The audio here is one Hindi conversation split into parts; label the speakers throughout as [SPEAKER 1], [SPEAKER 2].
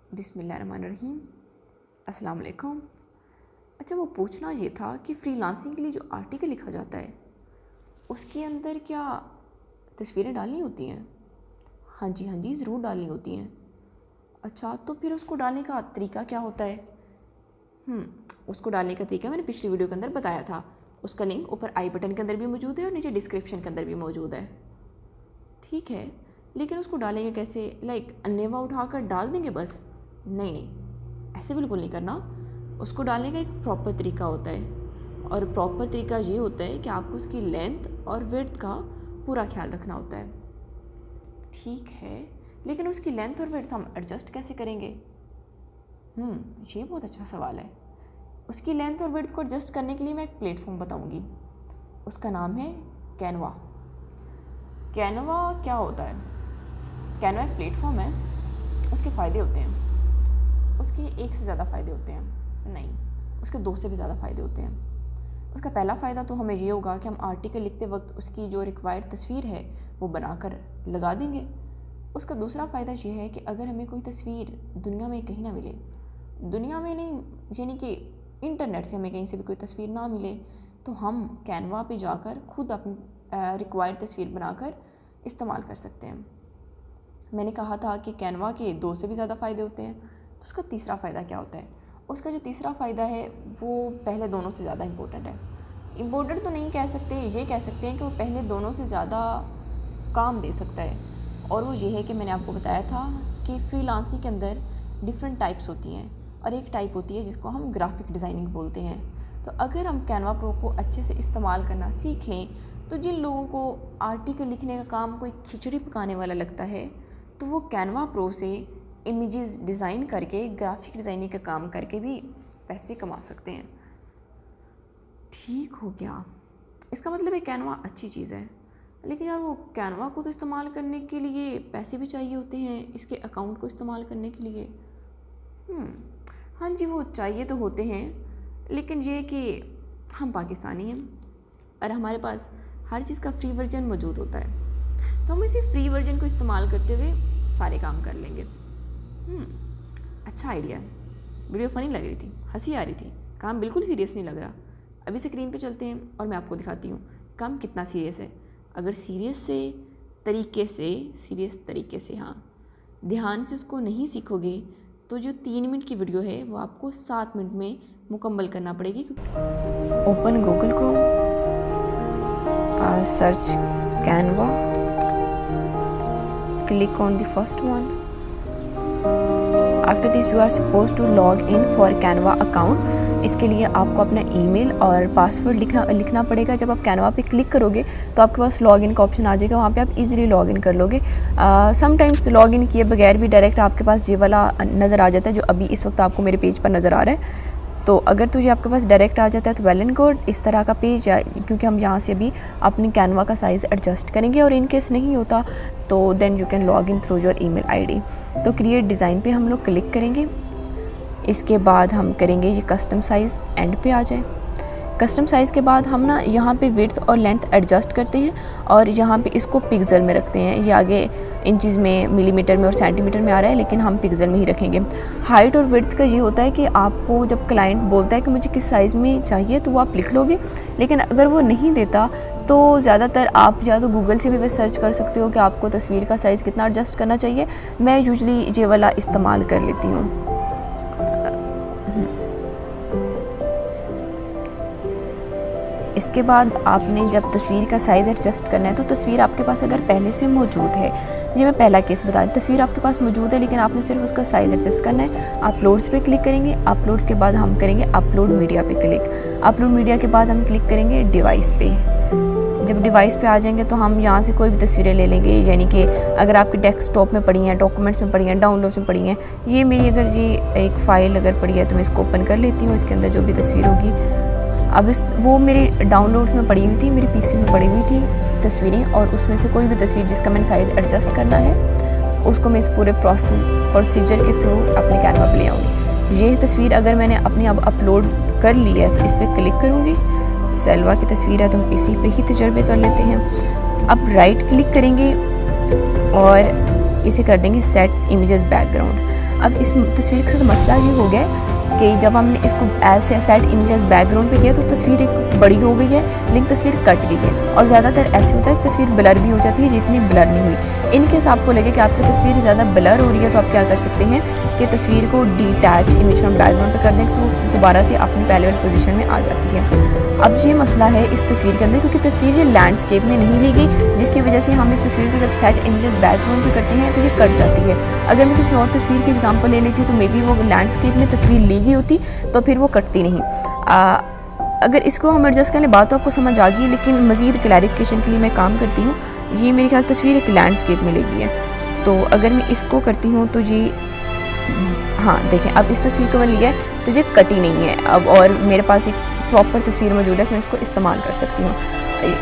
[SPEAKER 1] बिस्मिल्लाहिर्रहमानिर्रहीम। अस्सलाम वालेकुम। अच्छा, वो पूछना ये था कि फ्रीलांसिंग के लिए जो आर्टिकल लिखा जाता है उसके अंदर क्या तस्वीरें डालनी होती हैं? हाँ जी, ज़रूर डालनी होती हैं। अच्छा, तो फिर उसको डालने का तरीका क्या होता है? उसको डालने का तरीका मैंने पिछली वीडियो के अंदर बताया था। उसका लिंक ऊपर आई बटन के अंदर भी मौजूद है और नीचे डिस्क्रिप्शन के अंदर भी मौजूद है। ठीक है, लेकिन उसको डालेंगे कैसे? अन्नेवा उठाकर डाल देंगे बस? नहीं, ऐसे बिल्कुल नहीं करना। उसको डालने का एक प्रॉपर तरीका होता है और प्रॉपर तरीका ये होता है कि आपको उसकी लेंथ और विड्थ का पूरा ख्याल रखना होता है। ठीक है, लेकिन उसकी लेंथ और विड्थ हम एडजस्ट कैसे करेंगे? ये बहुत अच्छा सवाल है। उसकी लेंथ और विड्थ को एडजस्ट करने के लिए मैं एक प्लेटफॉर्म बताऊंगी। उसका नाम है कैनवा। कैनवा क्या होता है? कैनवा एक प्लेटफॉर्म है। उसके फ़ायदे होते हैं। उसके एक से ज़्यादा फ़ायदे होते हैं, नहीं, उसके दो से भी ज़्यादा फ़ायदे होते हैं। उसका पहला फ़ायदा तो हमें ये होगा कि हम आर्टिकल लिखते वक्त उसकी जो रिक्वायर्ड तस्वीर है वो बनाकर लगा देंगे। उसका दूसरा फ़ायदा ये है कि अगर हमें कोई तस्वीर दुनिया में कहीं ना मिले, दुनिया में नहीं यानी कि इंटरनेट से हमें कहीं से भी कोई तस्वीर ना मिले, तो हम कैनवा पे जाकर खुद अपनी रिक्वायर्ड तस्वीर बनाकर इस्तेमाल कर सकते हैं। मैंने कहा था कि कैनवा के दो से भी ज़्यादा फ़ायदे होते हैं। तो उसका तीसरा फ़ायदा क्या होता है? उसका जो तीसरा फ़ायदा है वो पहले दोनों से ज़्यादा इम्पोर्टेंट है। इम्पोर्टेंट तो नहीं कह सकते, ये कह सकते हैं कि वो पहले दोनों से ज़्यादा काम दे सकता है। और वो ये है कि मैंने आपको बताया था कि फ्रीलांसिंग के अंदर डिफरेंट टाइप्स होती हैं और एक टाइप होती है जिसको हम ग्राफिक डिज़ाइनिंग बोलते हैं। तो अगर हम कैनवा प्रो को अच्छे से इस्तेमाल करना सीख लें, तो जिन लोगों को आर्टिकल लिखने का काम कोई खिचड़ी पकाने वाला लगता है, तो वो कैनवा प्रो से इमेजेस डिज़ाइन करके ग्राफिक डिज़ाइनिंग का काम करके भी पैसे कमा सकते हैं। ठीक हो गया, इसका मतलब है कैनवा अच्छी चीज़ है, लेकिन यार वो कैनवा को तो इस्तेमाल करने के लिए पैसे भी चाहिए होते हैं, इसके अकाउंट को इस्तेमाल करने के लिए। हाँ जी, वो चाहिए तो होते हैं, लेकिन ये कि हम पाकिस्तानी हैं और हमारे पास हर चीज़ का फ्री वर्जन मौजूद होता है, तो हम इसी फ्री वर्जन को इस्तेमाल करते हुए सारे काम कर लेंगे। अच्छा आइडिया है। वीडियो फ़नी लग रही थी, हंसी आ रही थी, काम बिल्कुल सीरियस नहीं लग रहा। अभी स्क्रीन पे चलते हैं और मैं आपको दिखाती हूँ काम कितना सीरियस है। अगर सीरियस तरीके से हाँ ध्यान से उसको नहीं सीखोगे तो जो 3 मिनट की वीडियो है वो आपको 7 मिनट में मुकम्मल करना पड़ेगी। Open Google Chrome, search Canva, click on the first one. After this you are suppose to log in for Canva account. इसके लिए आपको अपना ईमेल और पासवर्ड लिखना पड़ेगा। जब आप कैनवा पे क्लिक करोगे तो आपके पास लॉगिन का ऑप्शन आ जाएगा, वहाँ पे आप इजीली लॉगिन कर लोगे। समटाइम्स लॉगिन किए बगैर भी डायरेक्ट आपके पास ये वाला नज़र आ जाता है जो अभी इस वक्त आपको मेरे पेज पर नज़र आ रहा है। तो अगर तुझे आपके पास डायरेक्ट आ जाता है तो वेल एंड गुड, इस तरह का पेज है, क्योंकि हम यहाँ से अभी अपनी कैनवा का साइज़ एडजस्ट करेंगे। और इन केस नहीं होता तो then you can log in through your email ID. तो क्रिएट डिज़ाइन पे हम लोग क्लिक करेंगे। इसके बाद हम करेंगे ये कस्टम साइज़, एंड पे आ जाए। कस्टम साइज़ के बाद हम ना यहाँ पे विड्थ और लेंथ एडजस्ट करते हैं और यहाँ पे इसको पिक्सल में रखते हैं। ये आगे इंचज़ में, मिलीमीटर में और सेंटीमीटर में आ रहा है, लेकिन हम पिक्सल में ही रखेंगे। हाइट और विड्थ का ये होता है कि आपको जब क्लाइंट बोलता है कि मुझे किस साइज़ में चाहिए तो वो आप लिख लोगे, लेकिन अगर वो नहीं देता तो ज़्यादातर आप या तो गूगल से भी बस सर्च कर सकते हो कि आपको तस्वीर का साइज़ कितना एडजस्ट करना चाहिए। मैं यूजली ये वाला इस्तेमाल कर लेती हूँ। इसके बाद आपने जब तस्वीर का साइज़ एडजस्ट करना है तो तस्वीर आपके पास अगर पहले से मौजूद है, ये मैं पहला केस बता रही, तस्वीर आपके पास मौजूद है लेकिन आपने सिर्फ उसका साइज़ एडजस्ट करना है। अपलोड्स पे क्लिक करेंगे। अपलोड्स के बाद हम करेंगे अपलोड मीडिया पे क्लिक। अपलोड मीडिया के बाद हम क्लिक करेंगे डिवाइस पे। जब डिवाइस पे आ जाएंगे तो हम यहाँ से कोई भी तस्वीरें ले लेंगे, यानी कि अगर आपकी डेस्कटॉप में पड़ी हैं, डॉक्यूमेंट्स में पड़ी हैं, डाउनलोड्स में पड़ी हैं, ये मेरी अगर ये एक फ़ाइल अगर पड़ी है तो मैं इसको ओपन कर लेती हूँ। इसके अंदर जो भी तस्वीर होगी, अब वो मेरी डाउनलोड्स में पड़ी हुई थी, मेरी पीसी में पड़ी हुई थी तस्वीरें, और उसमें से कोई भी तस्वीर जिसका मैंने साइज़ एडजस्ट करना है उसको मैं इस पूरे प्रोसीजर के थ्रू अपने कैनवा पे ले आऊँगी। ये तस्वीर अगर मैंने अपनी अब अपलोड कर ली है तो इस पर क्लिक करूँगी। सेल्वा की तस्वीर है तो हम इसी पे ही तजर्बे कर लेते हैं। अब राइट क्लिक करेंगे और इसे कर देंगे सेट इमेजेस बैकग्राउंड। अब इस तस्वीर के साथ मसला ये हो गया कि जब हमने इसको as set image as background पे किया तो तस्वीर एक बड़ी हो गई है, लेकिन तस्वीर कट गई है। और ज़्यादातर ऐसे होता है कि तस्वीर ब्लर भी हो जाती है जितनी ब्लर नहीं हुई। इन केस आपको लगे कि आपकी तस्वीर ज़्यादा ब्लर हो रही है तो आप क्या कर सकते हैं कि तस्वीर को डिटैच इमेज फ्रॉम बैकग्राउंड पे कर दें तो दोबारा से अपनी पहले वाली पोजीशन में आ जाती है। अब ये मसला है इस तस्वीर के अंदर, क्योंकि तस्वीर ये लैंडस्केप में नहीं ली गई, जिसकी वजह से हम इस तस्वीर को जब सेट इमेजेस बैकग्राउंड पे करते हैं तो ये कट जाती है। अगर मैं किसी और तस्वीर की एग्जांपल ले लेती तो मे बी वो लैंडस्केप में तस्वीर ली गई होती तो फिर वो कटती नहीं। अगर इसको हम एडजस्ट कर लें, बात तो आपको समझ आ गई, लेकिन मज़ीद क्लैरिफिकेशन के लिए मैं काम करती हूँ। ये मेरे ख्याल तस्वीर एक लैंडस्केप में लगी है, तो अगर मैं इसको करती हूँ तो ये, हाँ देखें अब इस तस्वीर को मैंने लिया है तो ये कटी नहीं है अब, और मेरे पास एक प्रॉपर तस्वीर मौजूद है कि मैं इसको इस्तेमाल कर सकती हूँ।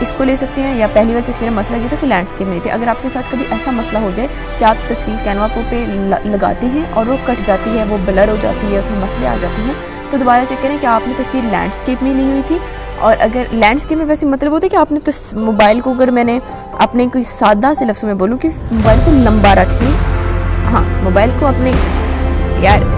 [SPEAKER 1] इसको ले सकते हैं, या पहली वाली तस्वीर में मसला ये था कि लैंडस्केप में नहीं थी। अगर आपके साथ कभी ऐसा मसला हो जाए कि आप तस्वीर कैनवा पे लगाते हैं और वो कट जाती है, वो ब्लर हो जाती है, उसमें मसले आ जाते हैं, तो दोबारा चेक करें कि आपने तस्वीर लैंडस्केप में ली हुई थी। और अगर लैंडस्केप में वैसे मतलब होता है कि आपने मोबाइल को, अगर मैंने अपने कोई सादा से लफ्ज़ों में बोलूँ कि मोबाइल को लंबा रखें, हाँ मोबाइल को अपने यार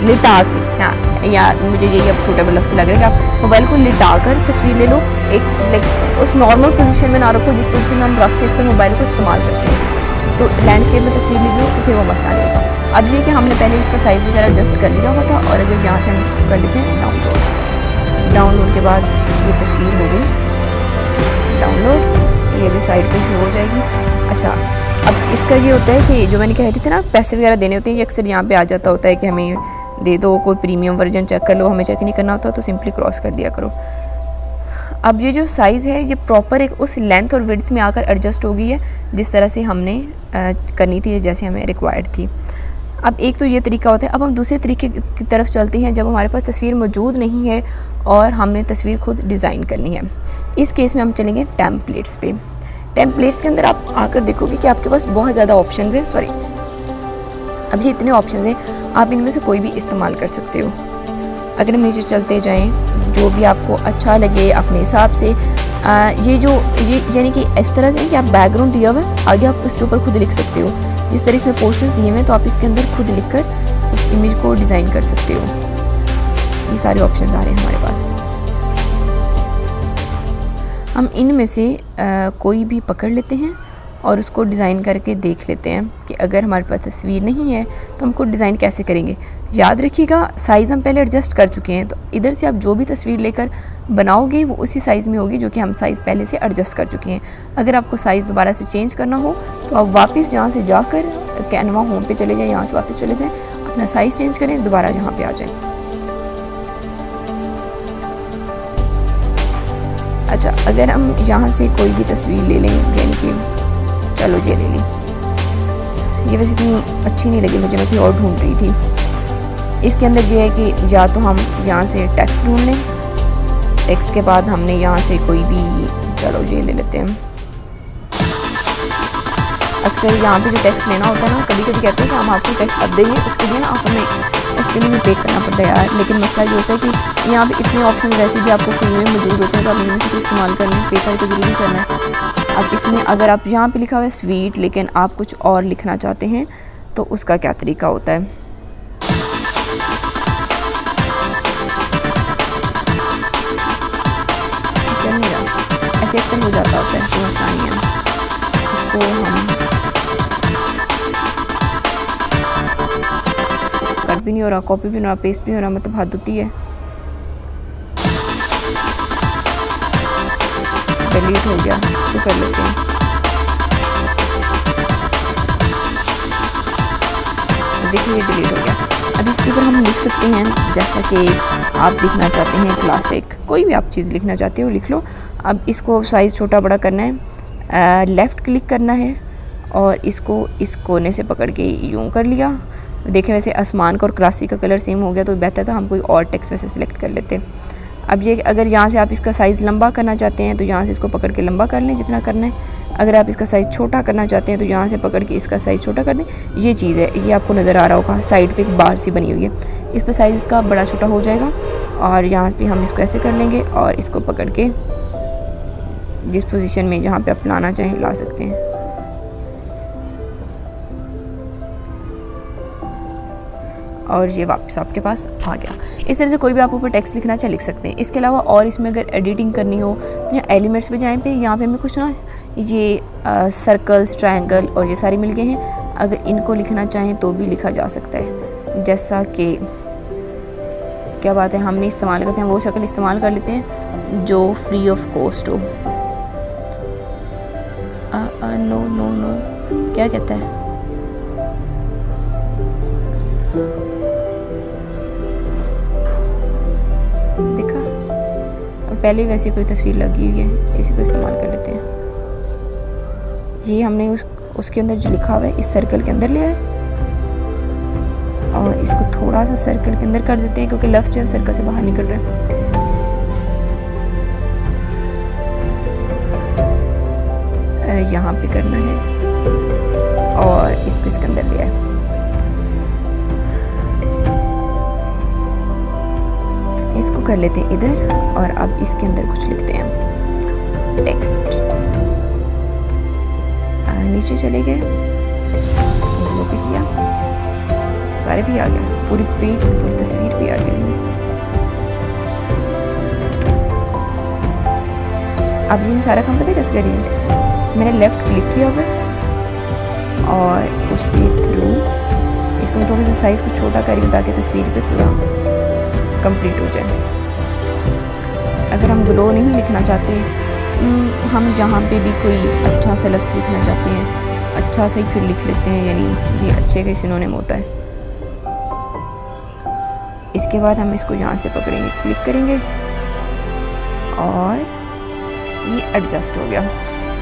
[SPEAKER 1] लिटा के, हाँ या मुझे यही अब सूटेबल लफ्ज़ लग रहा है कि आप मोबाइल को लिटा कर तस्वीर ले लो, एक लाइक उस नॉर्मल पोजीशन में ना रखो जिस पोजीशन में हम रख के अक्सर मोबाइल को इस्तेमाल करते हैं। तो लैंडस्केप में तस्वीर ली हो तो फिर वो मसला नहीं होता। अब ये कि हमने पहले इसका साइज़ वगैरह एडजस्ट कर लिया हुआ था, और अगर यहाँ से हम इसको कर लेते हैं डाउनलोड के बाद ये तस्वीर हो गई डाउनलोड, ये भी साइड पर शुरू हो जाएगी। अच्छा, अब इसका ये होता है कि जो मैंने कह रही थी ना पैसे वगैरह देने होते हैं, ये अक्सर यहाँ पे आ जाता होता है कि हमें दे दो, कोई प्रीमियम वर्जन चेक कर लो, हमें चेक नहीं करना होता तो सिंपली क्रॉस कर दिया करो। अब ये जो साइज़ है ये प्रॉपर एक उस लेंथ और विड्थ में आकर एडजस्ट हो गई है जिस तरह से हमने करनी थी, जैसे हमें रिक्वायर्ड थी। अब एक तो ये तरीका होता है। अब हम दूसरे तरीके की तरफ चलते हैं, जब हमारे पास तस्वीर मौजूद नहीं है और हमने तस्वीर खुद डिज़ाइन करनी है। इस केस में हम चलेंगे टेम्पलेट्स पे। टेम्पलेट्स के अंदर आप आकर देखोगे कि आपके पास बहुत ज़्यादा ऑप्शंस हैं, अब ये इतने ऑप्शंस हैं, आप इनमें से कोई भी इस्तेमाल कर सकते हो। अगर हम नीचे चलते जाएं, जो भी आपको अच्छा लगे अपने हिसाब से, ये यानी कि इस तरह से कि आप बैकग्राउंड दिया हुआ है, आगे आप उसके ऊपर खुद लिख सकते हो। जिस तरह इसमें पोस्टर्स दिए हुए हैं तो आप इसके अंदर खुद लिखकर उस इमेज को डिज़ाइन कर सकते हो। ये सारे ऑप्शंस आ रहे हैं हमारे पास। हम इनमें से कोई भी पकड़ लेते हैं और उसको डिज़ाइन करके देख लेते हैं कि अगर हमारे पास तस्वीर नहीं है तो हमको डिज़ाइन कैसे करेंगे। याद रखिएगा साइज़ हम पहले एडजस्ट कर चुके हैं, तो इधर से आप जो भी तस्वीर लेकर बनाओगे वो उसी साइज़ में होगी जो कि हम साइज़ पहले से एडजस्ट कर चुके हैं। अगर आपको साइज़ दोबारा से चेंज करना हो तो आप वापस यहाँ से जाकर कैनवा होम पे चले जाएँ, यहाँ से वापस चले जाएँ, अपना साइज़ चेंज करें, दोबारा यहाँ पर आ जाएँ। अच्छा, अगर हम यहाँ से कोई भी तस्वीर ले लें, यानी कि चलो ये ले ली, ये वैसे इतनी अच्छी नहीं लगी मुझे, मैं कोई और ढूंढ रही थी। इसके अंदर ये है कि या तो हम यहाँ से टेक्स्ट ढूंढ लें, टेक्स्ट के बाद हमने यहाँ से कोई भी, चलो ये ले लेते हैं। अक्सर यहाँ पे जो टेक्स्ट लेना होता है ना, कभी कभी कहते हैं कि हम आपको टेक्स्ट अब देंगे, उसके लिए ना आप हमें उसके लिए भी पे करना पड़ता है यार। लेकिन मसला ये होता है कि यहाँ पे इतने ऑप्शन वैसे भी आपको फ्री में मौजूद होते हैं, तो आप इनमें से इस्तेमाल कर लें, पे कर तो जरूरी करना है। अब इसमें अगर आप यहाँ पे लिखा हुआ है स्वीट, लेकिन आप कुछ और लिखना चाहते हैं तो उसका क्या तरीका होता है। चलिएगा, ऐसे अक्सर हो जाता होता है, तो मसला नहीं है। इसको हम कट भी नहीं हो रहा, कॉपी भी नहीं हो रहा, पेस्ट भी नहीं हो रहा, मतलब हद होती है। डिलीट हो गया, इसको कर लेते हैं। देखिए ये डिलीट हो गया। अब इसके ऊपर हम लिख सकते हैं जैसा कि आप लिखना चाहते हैं, क्लासिक, कोई भी आप चीज़ लिखना चाहते हो लिख लो। अब इसको साइज़ छोटा बड़ा करना है, लेफ़्ट क्लिक करना है और इसको इस कोने से पकड़ के यूँ कर लिया। देखें वैसे आसमान का और क्रासी का कलर सेम हो गया, तो बेहतर था हम कोई और टेक्स्ट वैसे सिलेक्ट कर लेते। अब ये अगर यहाँ से आप इसका साइज़ लंबा करना चाहते हैं तो यहाँ से इसको पकड़ के लंबा कर लें जितना करना है। अगर आप इसका साइज़ छोटा करना चाहते हैं तो यहाँ से पकड़ के इसका साइज़ छोटा कर दें। ये चीज़ है, ये आपको नज़र आ रहा होगा, साइड पे एक बार सी बनी हुई है, इस पर साइज़ इसका बड़ा छोटा हो जाएगा। और यहाँ पे हम इसको ऐसे कर लेंगे और इसको पकड़ के जिस पोजीशन में जहाँ पे आप लाना चाहें ला सकते हैं। और ये वापस आपके पास आ गया। इस तरह से कोई भी आप ऊपर टेक्स्ट लिखना चाहे लिख सकते हैं। इसके अलावा और इसमें अगर एडिटिंग करनी हो तो यहाँ एलिमेंट्स पे जाएँ पे यहाँ पे हमें कुछ ना ये सर्कल्स, ट्रायंगल और ये सारे मिल गए हैं। अगर इनको लिखना चाहें तो भी लिखा जा सकता है। जैसा कि क्या बात है, हमने इस्तेमाल करते हैं वो शक्ल इस्तेमाल कर लेते हैं जो फ्री ऑफ कॉस्ट हो। नो नो नो क्या कहता है, देखा पहले वैसी कोई तस्वीर लगी हुई है, इसी को इस्तेमाल कर लेते हैं। ये हमने उसके अंदर जो लिखा हुआ है इस सर्कल के अंदर लिया है और इसको थोड़ा सा सर्कल के अंदर कर देते हैं क्योंकि लफ्ज़ जो है सर्कल से बाहर निकल रहे हैं। यहाँ पे करना है और इसको इसके अंदर लिया है। इसको कर लेते हैं इधर और अब इसके अंदर कुछ लिखते हैं टेक्स्ट। नीचे चले गए, वो भी किया, सारे भी आ गए, पूरी पेज पूरी तस्वीर भी आ गई। अब ये मैं सारा काम पता है कैसे करी हूँ, मैंने लेफ़्ट क्लिक किया हुआ है और उसके थ्रू इसको मैं थोड़ा सा साइज़ को छोटा करी हूँ ताकि तस्वीर पे पूरा कंप्लीट हो जाए। अगर हम ग्लो नहीं लिखना चाहते, हम जहाँ पे भी कोई अच्छा सा लफ्ज़ लिखना चाहते हैं अच्छा से ही फिर लिख लेते हैं, यानी ये अच्छे का सिनोनिम होता है। इसके बाद हम इसको यहाँ से पकड़ेंगे, क्लिक करेंगे और ये एडजस्ट हो गया।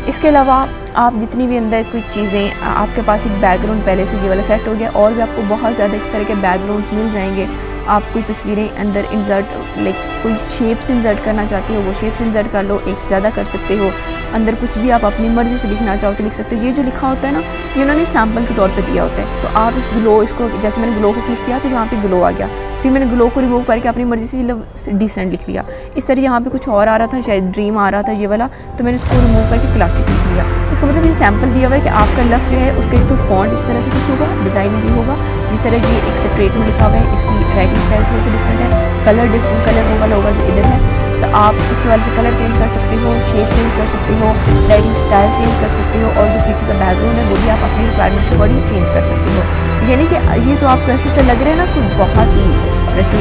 [SPEAKER 1] इसके अलावा आप जितनी भी अंदर कोई चीज़ें, आपके पास एक बैकग्राउंड पहले से ये वाला सेट हो गया और भी आपको बहुत ज़्यादा इस तरह के बैकग्राउंड्स मिल जाएंगे। आप कोई तस्वीरें अंदर इंसर्ट लाइक कोई शेप्स इंसर्ट करना चाहते हो वो शेप्स इंसर्ट कर लो, एक से ज़्यादा कर सकते हो। अंदर कुछ भी आप अपनी मर्ज़ी से लिखना चाहो तो लिख सकते हो। ये जो लिखा होता है ना ये उन्होंने सैम्पल के तौर पे दिया होता है। तो आप इस ग्लो, इसको जैसे मैंने ग्लो को क्लिक किया तो यहाँ पे ग्लो आ गया, फिर मैंने ग्लो को रिमूव करके अपनी मर्ज़ी से डिसेंट लिख लिया। इस तरह यहाँ पे कुछ और आ रहा था, शायद ड्रीम आ रहा था ये वाला, तो मैंने उसको रिमूव करके क्लासिक लिख लिया। इसका मतलब ये सैम्पल दिया हुआ है कि आपका लफ्ज़ जो है उसका एक तो फॉन्ट इस तरह से कुछ होगा, डिज़ाइन ये होगा, जिस तरह ये एक स्ट्रेट में लिखा हुआ है, इसकी राइटिंग स्टाइल थोड़ा सा डिफरेंट है, कलर वो वाला होगा जो इधर है। तो आप उसके वजह से कलर चेंज कर सकते हो, शेप चेंज कर सकते हो, राइटिंग स्टाइल चेंज कर सकते हो और जो पीछे का बैकग्राउंड है वो भी आप अपनी रिक्वायरमेंट के अकॉर्डिंग चेंज कर सकते हो। यानी कि ये तो आपको ऐसे से लग रहा है ना कोई बहुत ही वैसे